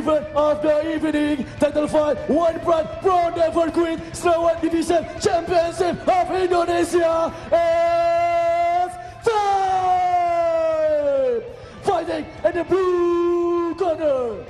event of the evening, title fight, one pride, Pro Never Quit, Strawweight Division Championship of Indonesia is time! Fighting in the blue corner.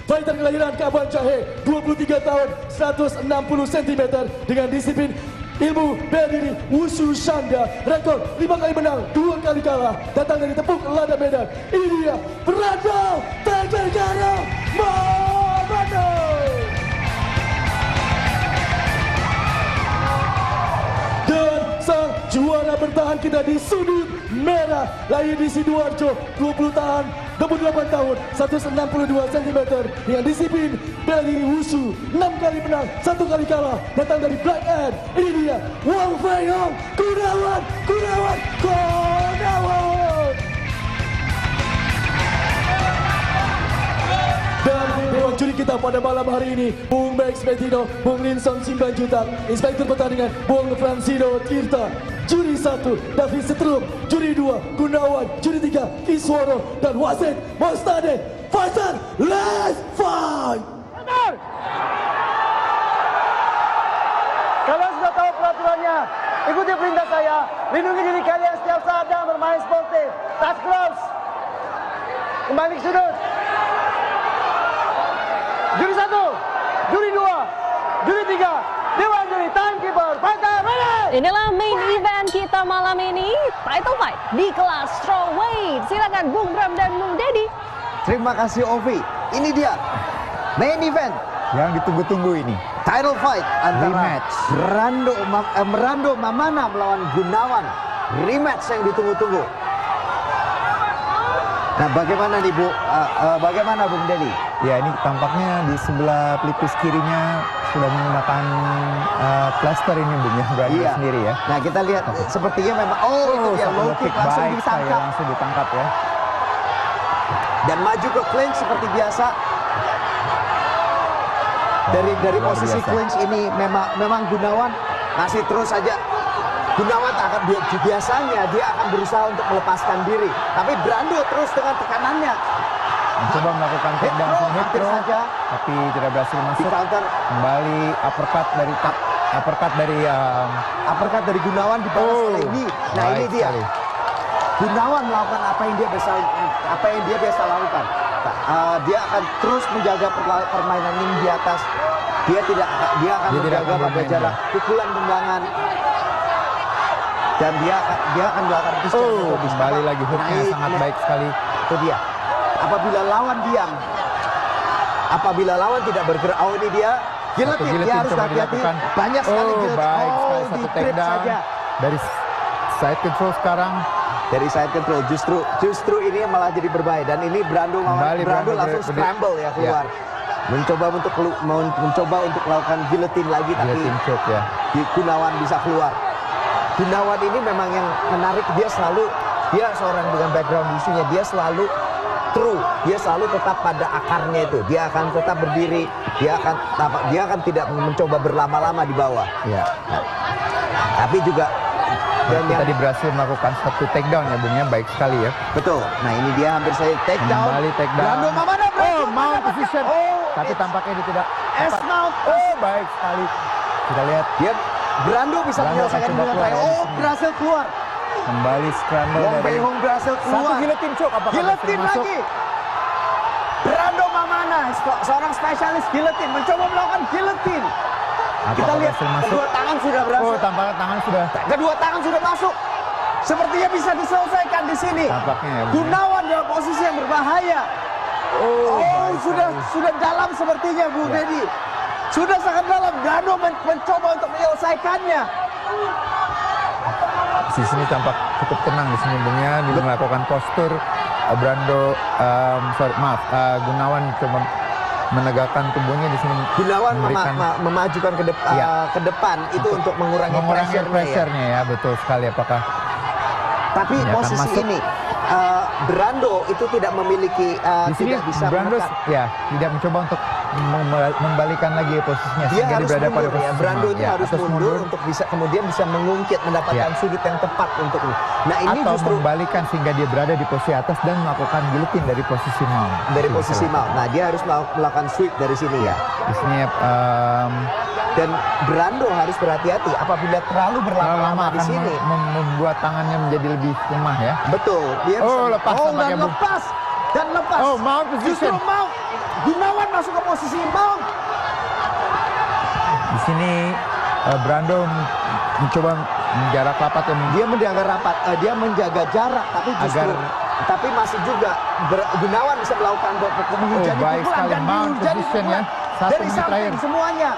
Fighter kelahiran Kabupaten Jahe, 23 tahun, 160 cm dengan disiplin ilmu bela diri Wushu Shanda, rekor 5 kali menang, 2 kali kalah, datang dari Tepuk Lada Medan. Ini dia Brando Tenggara Mamano. Dan sang juara bertahan kita di sudut merah, lahir di Sidoarjo, 20 tahun, 162 cm dengan disiplin bela diri Wushu, 6 kali menang, 1 kali kalah, datang dari Black End. Ini dia Wang Fei Hong, Gunawan. Dan dewan juri kita pada malam hari ini, Bung Max Metino, Bung Linson Simbanjutak, Inspektur Pertandingan Bung Fransino Tirta, juri 1 David Setrum, juri 2 Gunawan, juri 3 Kisworo, dan wasit Mostade Faisal. Let's fight! Kalian sudah tahu peraturannya. Ikuti perintah saya. Lindungi diri kalian setiap saat dalam bermain sportif. Touch gloves. Kembali ke sudut. Juri 1, juri 2, juri 3, dewan juri, timekeeper, fighter, ready! Inilah main event kita malam ini, title fight di kelas strawweight. Silakan Bung Bram dan Bung Dedi. Terima kasih Ovi. Ini dia main event yang ditunggu-tunggu ini. title fight antara Rematch. Brando Mamana melawan Gunawan. Rematch yang ditunggu-tunggu. Nah, bagaimana nih Bu? Bagaimana Bung Dedi? Ya, ini tampaknya di sebelah pelipis kirinya sudah menggunakan plaster ini Bung ya, Brando sendiri ya. Nah, kita lihat sepertinya memang itu dia low kick langsung ditangkap. Langsung ditangkap ya. Dan maju ke clinch seperti biasa. Dari posisi clinch ini memang Gunawan masih terus saja. Gunawan biasanya dia akan berusaha untuk melepaskan diri, tapi Brando terus dengan tekanannya mencoba melakukan takedown hampir saja, tapi tidak berhasil masuk. Di counter Kembali uppercut dari Gunawan dibalas oleh Lee. Nah, ini dia sekali. Gunawan melakukan apa yang dia biasa lakukan. Dia akan terus menjaga permainan ini di atas. Dia akan menjaga pada jarak pukulan tendangan. Dan dia akan melakukan itu kembali lagi hooknya sangat baik sekali. Itu dia. Apabila lawan tidak bergerak, ini dia guillotine. Dia harus hati-hati. Banyak sekali guillotine. Baik sekali satu takedown dari side control sekarang. Dari side control justru ini malah jadi berbahaya. Dan ini Brando langsung scramble ya keluar. Mencoba untuk melakukan guillotine lagi, tapi Gunawan bisa keluar. Gunawan ini memang yang menarik, dia seorang dengan background isunya, dia selalu true, dia selalu tetap pada akarnya itu, dia akan tetap berdiri, dia akan tidak mencoba berlama-lama di bawah. Ya. Nah, tapi juga dan tadi berhasil melakukan satu takedown ya Bung ya, baik sekali ya. Betul. Nah, ini dia hampir saya takedown. Kembali takedown. Brando Mamana, mount position. Tapi tampaknya dia tidak S-mount. Baik sekali. Kita lihat dia Brando bisa menyelesaikan dengan baik. Berhasil keluar. Kembali scramble Wang Fei Hong berhasil keluar. Satu guillotine choke, apakah guillotine lagi. Brando Mamana, seorang spesialis guillotine, mencoba melakukan guillotine. Kita lihat kedua tangan sudah berhasil. Tampaknya tangan sudah. Kedua tangan sudah masuk. Sepertinya bisa diselesaikan di sini. Tampaknya ya. Gunawan dalam posisi yang berbahaya. Sudah dalam sepertinya Bu Dedi. Sudah sangat dalam. Brando mencoba untuk menyelesaikannya. Di sini tampak cukup tenang di sini Bung ya, dia melakukan postur. Gunawan coba menegakkan tubuhnya di sini. Gunawan memajukan ke depan itu untuk mengurangi pressure-nya ya, betul sekali. Apakah tapi posisi ini Brando itu tidak memiliki di sini tidak bisa Brando menekan. ya tidak mencoba untuk membalikan lagi posisinya Dia sehingga harus berada pada mundur ya, posisi Brando mount. ini harus Terus mundur untuk kemudian bisa mengungkit, mendapatkan sudut yang tepat untuk ini. Nah ini atau justru membalikan sehingga dia berada di posisi atas dan melakukan guillotine dari posisi mount. dari posisi mount. Nah dia harus melakukan sweep dari sini ya. Di sini Dan Brando harus berhati-hati apabila terlalu lama berlama-lama di akan sini. membuat tangannya menjadi lebih lemah ya. Betul. Dia Lepas tampaknya, dan Bung. lepas. Dan lepas. Oh, mount Justru position. mount. Gunawan masuk ke posisi mount. Di sini Brando mencoba menjarak rapat yang Dia menjaga rapat, dia menjaga jarak, tapi justru tapi masih juga Gunawan bisa melakukan menghujani baik pukulan sekali. dan Mount dihujani position pukulan ya. Satu dari menit samping terakhir. semuanya.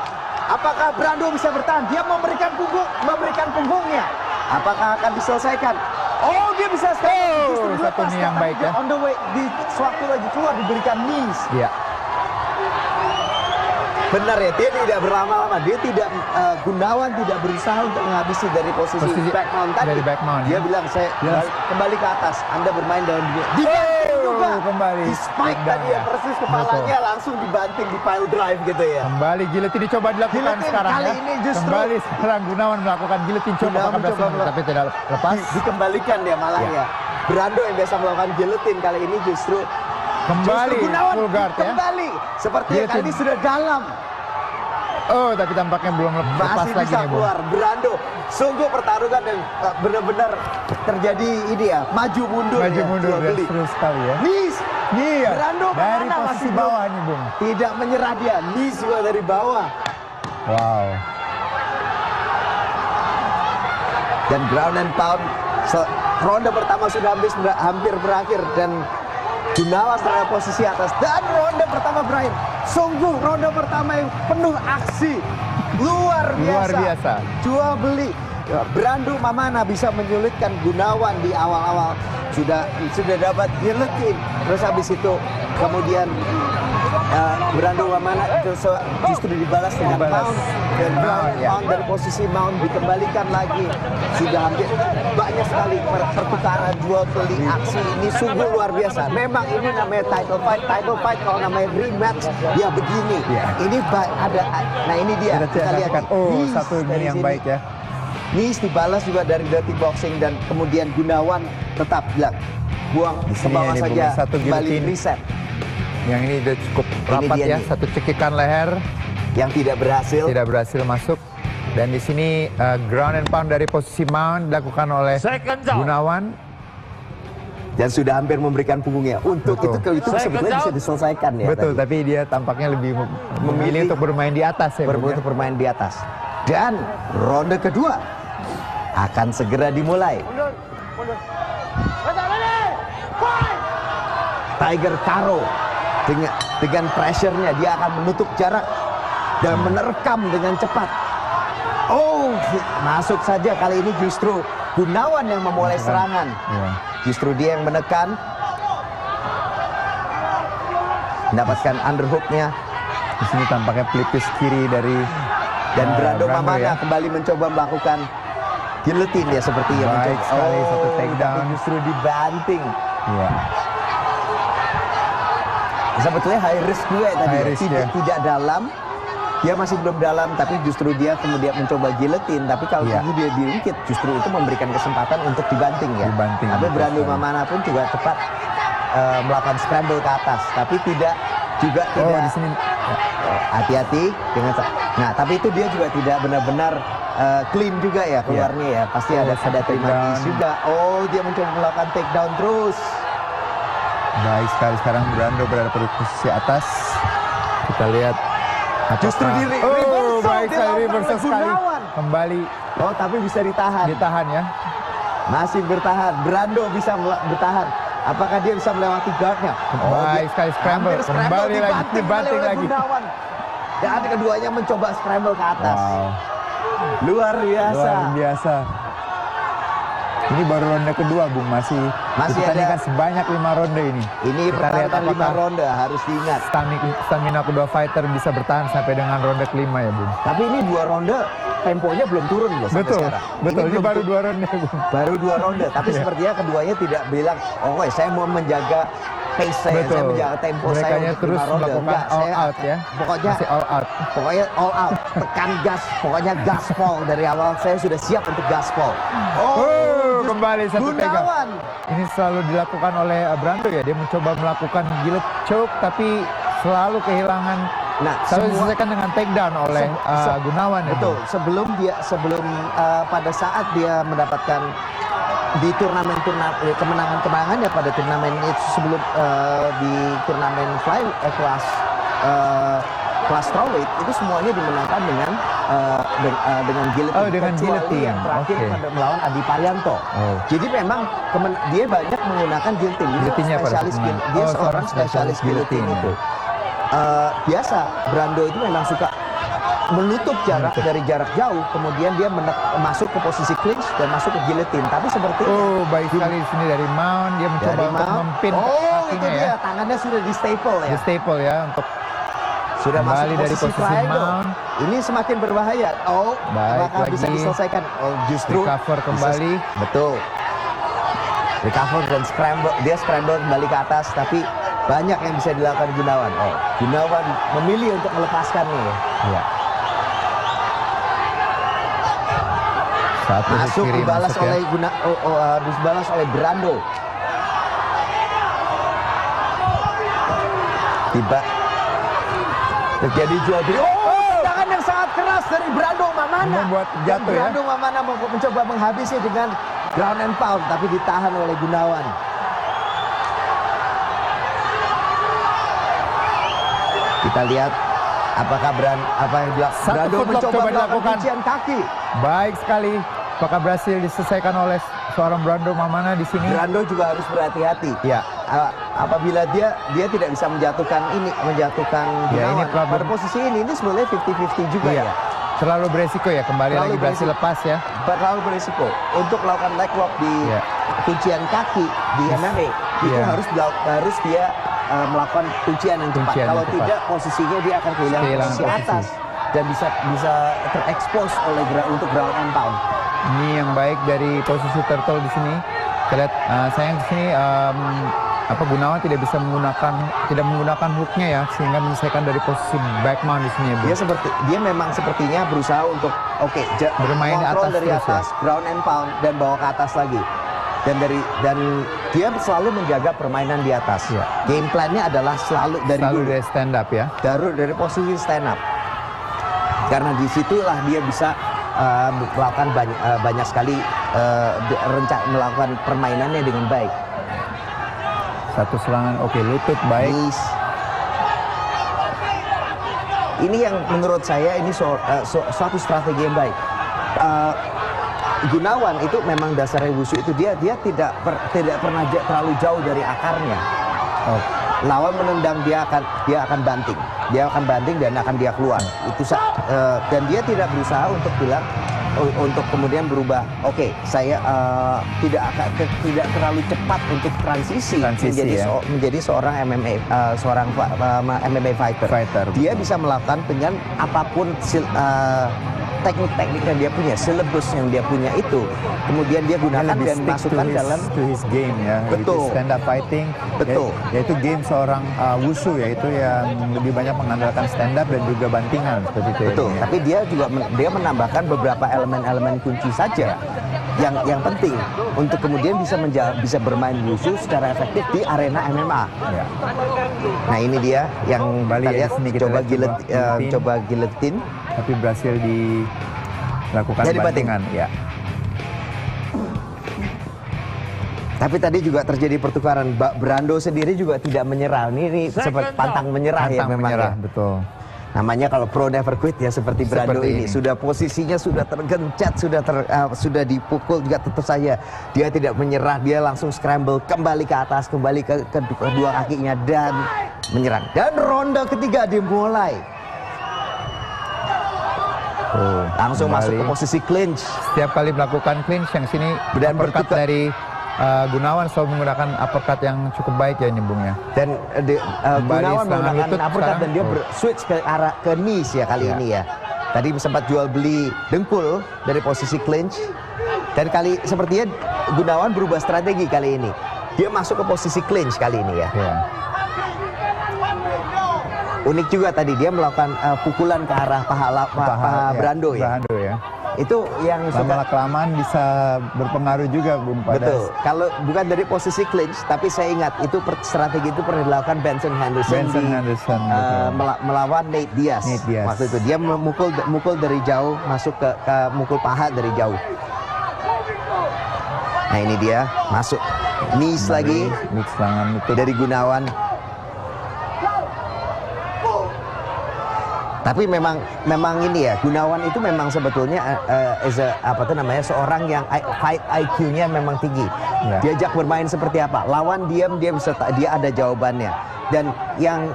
Apakah Brando bisa bertahan? Dia memberikan punggungnya. Apakah akan diselesaikan? Oh, dia bisa sekali. Justru satu dilepas, knee yang tapi baik ya. On the way, di sewaktu lagi keluar diberikan knees. ya. Benar ya, dia tidak berlama-lama. Dia tidak Gunawan tidak berusaha untuk menghabisi dari posisi back mount tadi. dari back mount, Dia ya. bilang saya kembali ke atas. Anda bermain dalam dunia. Dibanting juga. Kembali. Di spike Takedown tadi ya, ya. persis kepalanya langsung dibanting di pile drive gitu ya. Kembali guillotine dicoba dilakukan Guillotine sekarang kali ya. ini justru- Kembali sekarang Gunawan melakukan guillotine coba Gunawan apakah berhasil mencoba tapi tidak lepas. Dikembalikan dia malah Ya. ya. Brando yang biasa melakukan guillotine kali ini justru Kembali Gunawan full guard ya. kembali. Sepertinya kali ini Guillotine. sudah dalam. Oh, tapi tampaknya belum lepas Masih lagi bisa nih, Bung. keluar. Brando, sungguh pertarungan yang benar-benar terjadi ini ya, maju mundur. Maju ya, mundur jual dan beli. seru sekali ya. Nis, Iya. Brando Dari kemana? posisi Masih bawah belum. nih, Bung. Tidak menyerah dia, Nis juga dari bawah. Wow. Dan ground and pound, ronde pertama sudah hampir berakhir dan Gunawan berada posisi atas dan ronde pertama berakhir. Sungguh ronde pertama yang penuh aksi, luar biasa. Jual beli. Ya, Brando Mamana bisa menyulitkan Gunawan di awal-awal. Sudah dapat guillotine. Terus habis itu kemudian Brando Mamana justru dibalas dengan mount dan mount dari posisi mount dikembalikan lagi. Sudah hampir banyak sekali pertukaran jual beli aksi ini sungguh luar biasa. Memang ini namanya title fight kalau namanya rematch ya begini. Ini ada, nah ini dia kita lihat. Oh, satu ini yang baik ya. Nis dibalas juga dari Dirty Boxing dan kemudian Gunawan tetap bilang buang ke bawah ini, saja, satu kembali guillotine. reset. Yang ini udah cukup rapat dia ya, nih. satu cekikan leher Yang tidak berhasil. masuk. Dan di sini ground and pound dari posisi mount dilakukan oleh Gunawan. Dan sudah hampir memberikan punggungnya. Untuk Betul. itu sebetulnya bisa diselesaikan ya. Betul, tadi. tapi dia tampaknya lebih memilih Memilih untuk bermain di atas ya. Bung, ya. Untuk bermain di atas. Dan ronde kedua akan segera dimulai. Tiger Caro dengan pressure-nya dia akan menutup jarak dan menerkam dengan cepat. Oh, masuk saja kali ini justru Gunawan yang memulai serangan. Iya. Justru dia yang menekan. Mendapatkan underhook-nya. Di sini tampaknya pelipis kiri dari Dan Brando Mamana ya. kembali mencoba melakukan guillotine ya seperti yang Baik mencoba. sekali, satu takedown. Tapi justru dibanting. Iya. Sebetulnya high risk juga ya tadi. High Ya. risk, Tidak dalam. Dia masih belum dalam, tapi justru dia kemudian mencoba guillotine. Tapi kalau Iya. itu dia diungkit, justru itu memberikan kesempatan untuk dibanting ya. Dibanting, Tapi betul Brando sekali. Mamana pun juga tepat melakukan scramble ke atas. Tapi tidak juga Oh, tidak di sini hati-hati dengan. Nah, tapi itu dia juga tidak benar-benar clean juga ya keluarnya ya. Pasti Oh, ada terima takedown. knees juga. Oh, dia mencoba melakukan takedown terus. baik sekali sekarang Brando berada pada posisi atas. Kita lihat. Justru di Oh, reversal, baik sekali dilakukan reversal oleh sekali. Gunawan. Kembali Oh, tapi bisa ditahan. ditahan ya. Masih bertahan. Brando bisa bertahan. Apakah dia bisa melewati guardnya? Baik sekali scramble. Hampir scramble, Kembali lagi, dibanting oleh lagi. Gunawan. Dan keduanya mencoba scramble ke atas. Wow, Luar biasa. luar biasa. Ini baru ronde kedua, Bung. Masih dipertandingkan ada- sebanyak 5 ronde ini. Ini Kita lihat pertarungan 5 apakah ronde harus diingat. stamina kedua fighter bisa bertahan sampai dengan ronde kelima ya, Bung. Tapi ini 2 ronde temponya belum turun loh sampai Betul, sekarang. betul. Ini belum baru turun. 2 ronde, Bung. Baru 2 ronde, tapi sepertinya keduanya tidak bilang, oh saya mau menjaga pace saya menjaga tempo Mereka saya untuk terus 5 ronde. melakukan Enggak, all saya out ya. Pokoknya Masih all out. Pokoknya all out, tekan gas, pokoknya gaspol dari awal saya sudah siap untuk gaspol. Kembali satu pegang. Gunawan. Ini selalu dilakukan oleh Brando ya. Dia mencoba melakukan gillet choke tapi selalu kehilangan. Nah, Selalu diselesaikan dengan takedown oleh Gunawan. Betul. Sebelum pada saat dia mendapatkan di kemenangan ya pada turnamen itu sebelum di turnamen kelas strawweight itu semuanya dimenangkan dengan guillotine. Dengan guillotine. Yang terakhir pada melawan Adi Parianto. Jadi memang dia banyak menggunakan guillotine. Dia seorang spesialis guillotine itu. Biasa Brando itu memang suka menutup jarak dari jarak jauh, kemudian dia masuk ke posisi clinch dan masuk ke guillotine. Tapi seperti baik sekali di sini dari Mount, dia mencoba untuk mempin itu dia, tangannya sudah di staple ya. Di staple ya untuk sudah masuk dari posisi Mount. Ini semakin berbahaya. Apakah bisa diselesaikan? Justru recover kembali. Betul. Recover dan scramble, dia scramble kembali ke atas, tapi banyak yang bisa dilakukan Gunawan. Gunawan memilih untuk melepaskannya. Ya. Masuk dibalas oleh dibalas oleh Brando. Tiba terjadi jual beli. Tangan yang sangat keras dari Brando Mamana. Membuat jatuh ya. Brando Mamana mencoba menghabisi dengan ground and pound, tapi ditahan oleh Gunawan. Kita lihat apakah Brando mencoba melakukan kuncian kaki. Baik sekali. Apakah berhasil diselesaikan oleh seorang Brando Mamana di sini? Brando juga harus berhati-hati. Ya. Apabila dia tidak bisa menjatuhkan Gunawan. Ini pada posisi ini sebenarnya 50-50 juga ya. Terlalu beresiko ya, kembali lagi berhasil lepas ya. Terlalu beresiko untuk melakukan leg lock di kuncian kaki di MMA. Itu harus dia melakukan kuncian yang cepat. Kalau tidak, posisinya dia akan kehilangan posisi atas dan bisa terekspos untuk ground and pound. Ini yang baik dari posisi turtle di sini. Kita lihat sayang di sini Gunawan tidak menggunakan hooknya ya, sehingga menyelesaikan dari posisi back mount di sini. Dia memang sepertinya berusaha untuk bermain kontrol dari atas ground and pound dan bawa ke atas lagi. Dan dia selalu menjaga permainan di atas. Game plan-nya adalah selalu dari stand up ya. Dari posisi stand up. Karena disitulah dia bisa melakukan banyak sekali melakukan permainannya dengan baik. Satu serangan, lutut baik. Ini yang menurut saya ini suatu strategi yang baik. Gunawan itu memang dasarnya wushu itu dia tidak pernah terlalu jauh dari akarnya. Lawan menendang dia akan banting. Dia akan banting dan akan dia keluar. Dan dia tidak berusaha untuk bilang untuk kemudian berubah. Saya tidak terlalu cepat untuk transisi menjadi seorang MMA fighter. Dia bisa melakukan dengan apapun teknik-teknik yang dia punya, syllabus yang dia punya itu, kemudian dia gunakan dan masukkan dalam his game ya. Betul. Stand up fighting. Betul. Yaitu game seorang wushu, yaitu yang lebih banyak mengandalkan stand up dan juga bantingan seperti itu. Betul. Tapi dia menambahkan beberapa elemen-elemen kunci saja yang penting untuk kemudian bisa bermain wushu secara efektif di arena MMA. Ya. Nah ini dia yang Bali kita lihat coba guillotine. Tapi berhasil dilakukan bantingan. Ya. Tapi tadi juga terjadi pertukaran. Brando sendiri juga tidak menyerah. Ini seperti pantang menyerah ya memang. Betul. Namanya kalau pro never quit ya seperti Brando ini. Sudah posisinya sudah tergencet, sudah dipukul juga tetap saja dia tidak menyerah. Dia langsung scramble kembali ke atas, kembali ke kedua kakinya dan menyerang. Dan ronde ketiga dimulai. Langsung masuk ke posisi clinch. Setiap kali melakukan clinch yang sini uppercut dari Gunawan selalu menggunakan uppercut yang cukup baik ya nyembungnya. Dan Gunawan menggunakan uppercut dan dia switch ke arah ke knees ya kali ini ya. Tadi sempat jual beli dengkul dari posisi clinch. Dan sepertinya Gunawan berubah strategi kali ini. dia masuk ke posisi clinch kali ini ya. Ya. Unik juga tadi dia melakukan pukulan ke arah paha Brando ya. Brando ya. Itu yang suka. Lama-kelamaan bisa berpengaruh juga Bung pada. Betul. Kalau bukan dari posisi clinch, tapi saya ingat itu strategi itu pernah dilakukan Benson Henderson melawan Nate Diaz. Waktu itu dia mukul dari jauh, masuk ke mukul paha dari jauh. Nah ini dia masuk knees lagi serangan itu dari Gunawan. Tapi memang ini ya, Gunawan itu memang sebetulnya seorang yang fight IQ-nya memang tinggi. Ya. Diajak bermain seperti apa, lawan diam dia ada jawabannya. Dan yang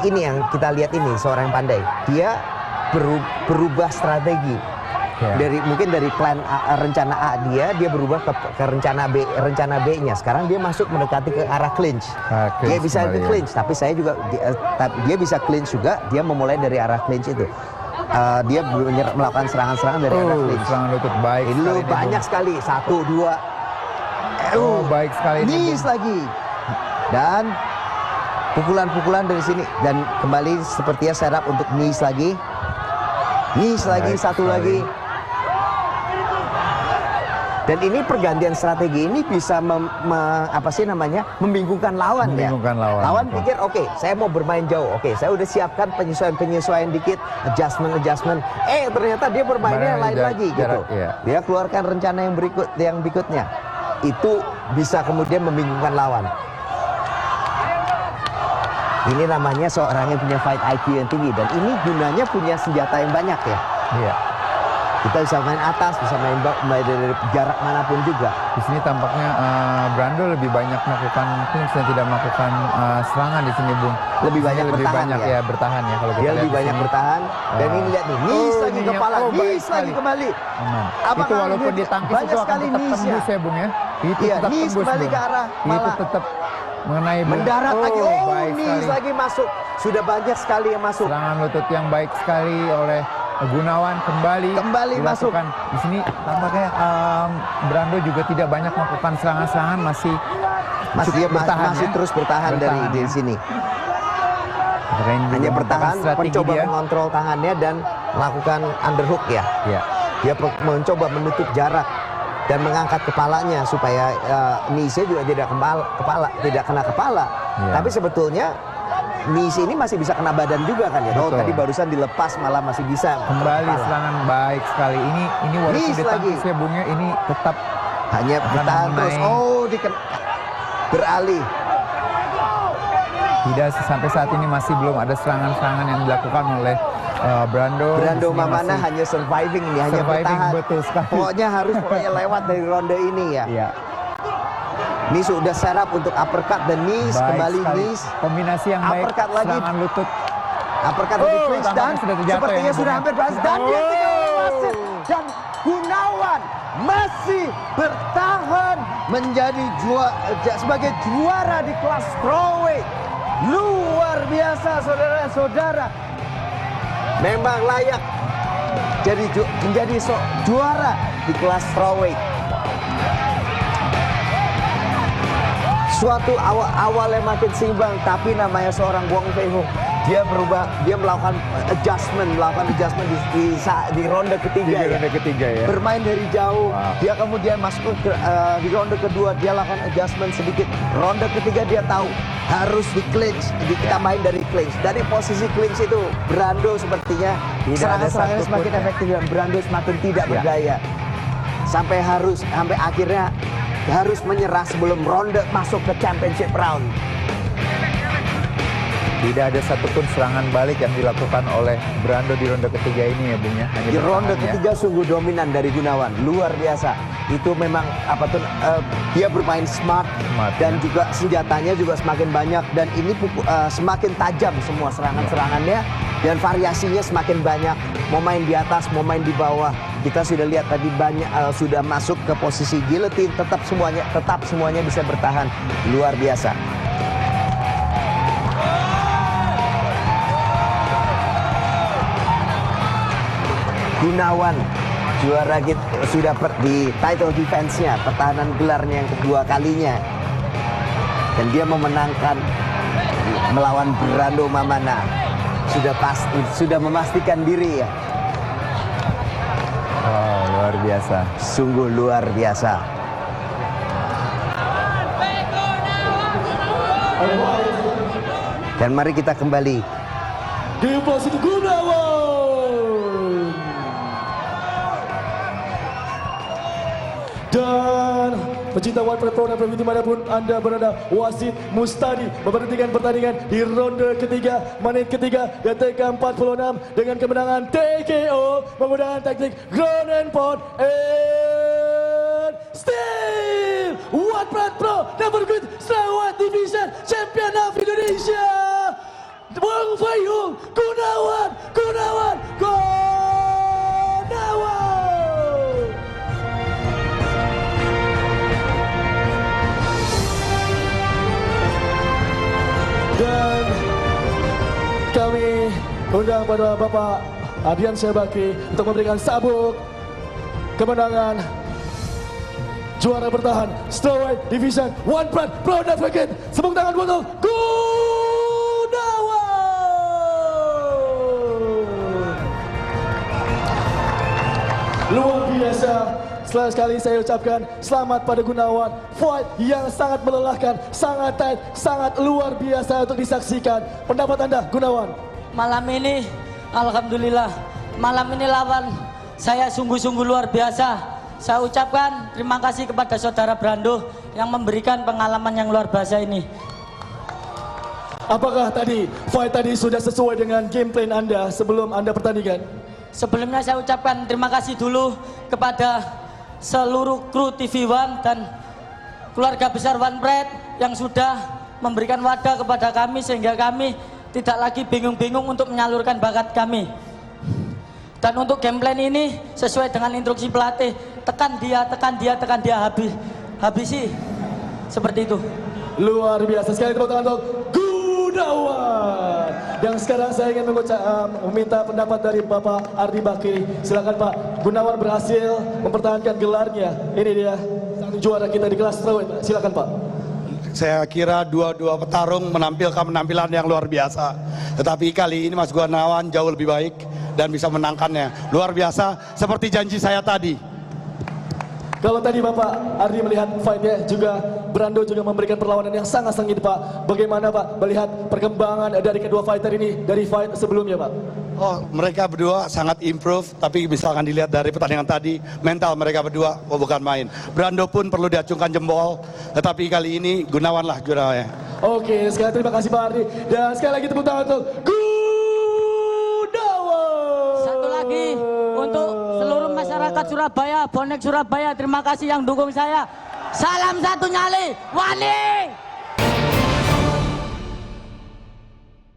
ini yang kita lihat ini seorang yang pandai, dia berubah strategi. Ya. Mungkin dari plan rencana A dia berubah ke rencana B-nya. Sekarang dia masuk mendekati ke arah clinch. Dia bisa ke clinch, tapi saya juga dia bisa clinch juga. Dia memulai dari arah clinch itu. Dia melakukan serangan-serangan dari arah clinch. Serangan lutut baik. Ini banyak sekali. 1, 2. Baik sekali. Knees lagi. Dan pukulan-pukulan dari sini. Dan kembali sepertinya setup untuk knees lagi. Knees lagi, satu lagi. Dan ini pergantian strategi ini bisa membingungkan lawan ya. Lawan pikir oke, saya mau bermain jauh. Oke, saya udah siapkan penyesuaian dikit, adjustment. Ternyata dia bermainnya lain lagi gitu. Iya. Dia keluarkan rencana yang berikutnya. Itu bisa kemudian membingungkan lawan. Ini namanya seorang yang punya fight IQ yang tinggi, dan ini gunanya punya senjata yang banyak ya. Iya. Kita bisa main atas, bisa main dari jarak manapun juga. Di sini tampaknya Brando lebih banyak melakukan clinch dan tidak melakukan serangan di sini, Bung. Lebih banyak bertahan ya. Bertahan ya kalau kita Dia lihat lebih di banyak sini. bertahan. Dan ini lihat nih, knees lagi kepala, knees lagi kembali. Aman. Apakah Itu walaupun dia ditangkis banyak itu akan sekali tetap knees-nya? tembus ya, Bung ya. Itu Iya, tetap knees tembus, kembali Bung. ke arah Itu malah tetap mengenai Bung. mendarat lagi. Baik Knees sekali. lagi masuk. Sudah banyak sekali yang masuk. Serangan lutut yang baik sekali oleh Gunawan kembali masuk. Di sini tampaknya Brando juga tidak banyak melakukan serangan-serangan, masih terus bertahan dari sini. Hanya bertahan, mencoba mengontrol tangannya dan melakukan underhook ya. Dia mencoba menutup jarak dan mengangkat kepalanya supaya knees-nya juga tidak kena kepala. Tapi sebetulnya knees ini masih bisa kena badan juga kan ya. Tadi barusan dilepas malah masih bisa kembali serangan baik sekali. Ini walaupun ditangkis ya Bungnya, ini tetap hanya bertahan terus. Beralih. Tidak, sampai saat ini masih belum ada serangan-serangan yang dilakukan oleh Brando. Brando Mamana hanya surviving ini, hanya bertahan. Betul sekali. Pokoknya lewat dari ronde ini ya. Ini sudah setup untuk uppercut dan knees, kembali knees. Kombinasi yang baik, uppercut lagi. serangan lutut. Uppercut lebih clinch dan sepertinya sudah hampir berhasil. Dan dia tinggal wasit. Dan Gunawan masih bertahan menjadi sebagai juara di kelas strawweight. Luar biasa saudara-saudara. Memang layak menjadi juara di kelas strawweight. Suatu awalnya makin seimbang, tapi namanya seorang Wong Fei Hung, dia melakukan adjustment di ronde ketiga. Ya. Bermain dari jauh, dia kemudian masuk di ronde kedua, dia lakukan adjustment sedikit. Ronde ketiga dia tahu harus di clinch, kita main dari clinch. Dari posisi clinch itu, Brando sepertinya serangan-serangannya semakin efektif dan Brando semakin tidak berdaya. Sampai akhirnya harus menyerah sebelum ronde masuk ke championship round. Tidak ada satupun serangan balik yang dilakukan oleh Brando di ronde ketiga ini ya Bung ya. Di ronde ketiga sungguh dominan dari Gunawan, luar biasa. Itu memang dia bermain smart dan juga senjatanya juga semakin banyak, dan ini semakin tajam semua serangan-serangannya dan variasinya semakin banyak. Mau main di atas, mau main di bawah. Kita sudah lihat tadi banyak sudah masuk ke posisi guillotine, tetap semuanya bisa bertahan, luar biasa. Gunawan juara sudah di title defense-nya, pertahanan gelarnya yang kedua kalinya. dan dia memenangkan melawan Brando Mamana. Sudah memastikan diri ya. Wow, luar biasa. Sungguh luar biasa. Dan mari kita kembali. Di posisi Gunawan. Dan pecinta One Pride Pro dan Pro dimanapun Anda berada, wasit Mustadi memberhentikan pertandingan di ronde ketiga, menit ketiga, detik ke-46 dengan kemenangan TKO menggunakan teknik ground and pound and still One Pride Pro Number Good Strawweight Division Champion of Indonesia, Bung Fayung Gunawan. Dan kami undang pada Bapak Ardian Syahbakri untuk memberikan sabuk kemenangan juara bertahan Strawweight Division One Pride Pro Advocate. Tepuk tangan untuk Gunawan. Luar biasa. Sekali saya ucapkan selamat pada Gunawan. Fight yang sangat melelahkan, sangat tight, sangat luar biasa untuk disaksikan. Pendapat Anda, Gunawan? Malam ini, alhamdulillah, malam ini lawan saya sungguh-sungguh luar biasa. Saya ucapkan terima kasih kepada saudara Brando yang memberikan pengalaman yang luar biasa ini. Apakah tadi fight tadi sudah sesuai dengan game plan Anda sebelum Anda pertandingan? Sebelumnya saya ucapkan terima kasih dulu kepada seluruh kru TV One dan keluarga besar One Pride yang sudah memberikan wadah kepada kami sehingga kami tidak lagi bingung-bingung untuk menyalurkan bakat kami. Dan untuk game plan ini sesuai dengan instruksi pelatih, tekan dia, habisi. Seperti itu. Luar biasa sekali, tepuk tangan untuk Gunawan. Dan sekarang saya ingin meminta pendapat dari Bapak Ardi Bakri. Silakan Pak. Gunawan berhasil mempertahankan gelarnya. Ini dia sang juara kita di kelas strawweight. Silakan Pak. Saya kira dua-dua petarung menampilkan penampilan yang luar biasa. Tetapi kali ini Mas Gunawan jauh lebih baik dan bisa menangkannya. Luar biasa seperti janji saya tadi. Kalau tadi Bapak Ardi melihat fight-nya juga, Brando juga memberikan perlawanan yang sangat sengit Pak. Bagaimana Pak melihat perkembangan dari kedua fighter ini dari fight sebelumnya Pak? Oh, mereka berdua sangat improve, tapi misalkan dilihat dari pertandingan tadi, mental mereka berdua bukan main. Brando pun perlu diacungkan jempol, tetapi kali ini Gunawan lah juaranya. Oke, sekali terima kasih Pak Ardi. Dan sekali lagi tepuk tangan untuk Gunawan. Satu lagi untuk seluruh masyarakat Surabaya, bonek Surabaya, terima kasih yang dukung saya. Salam satu nyali, Wani.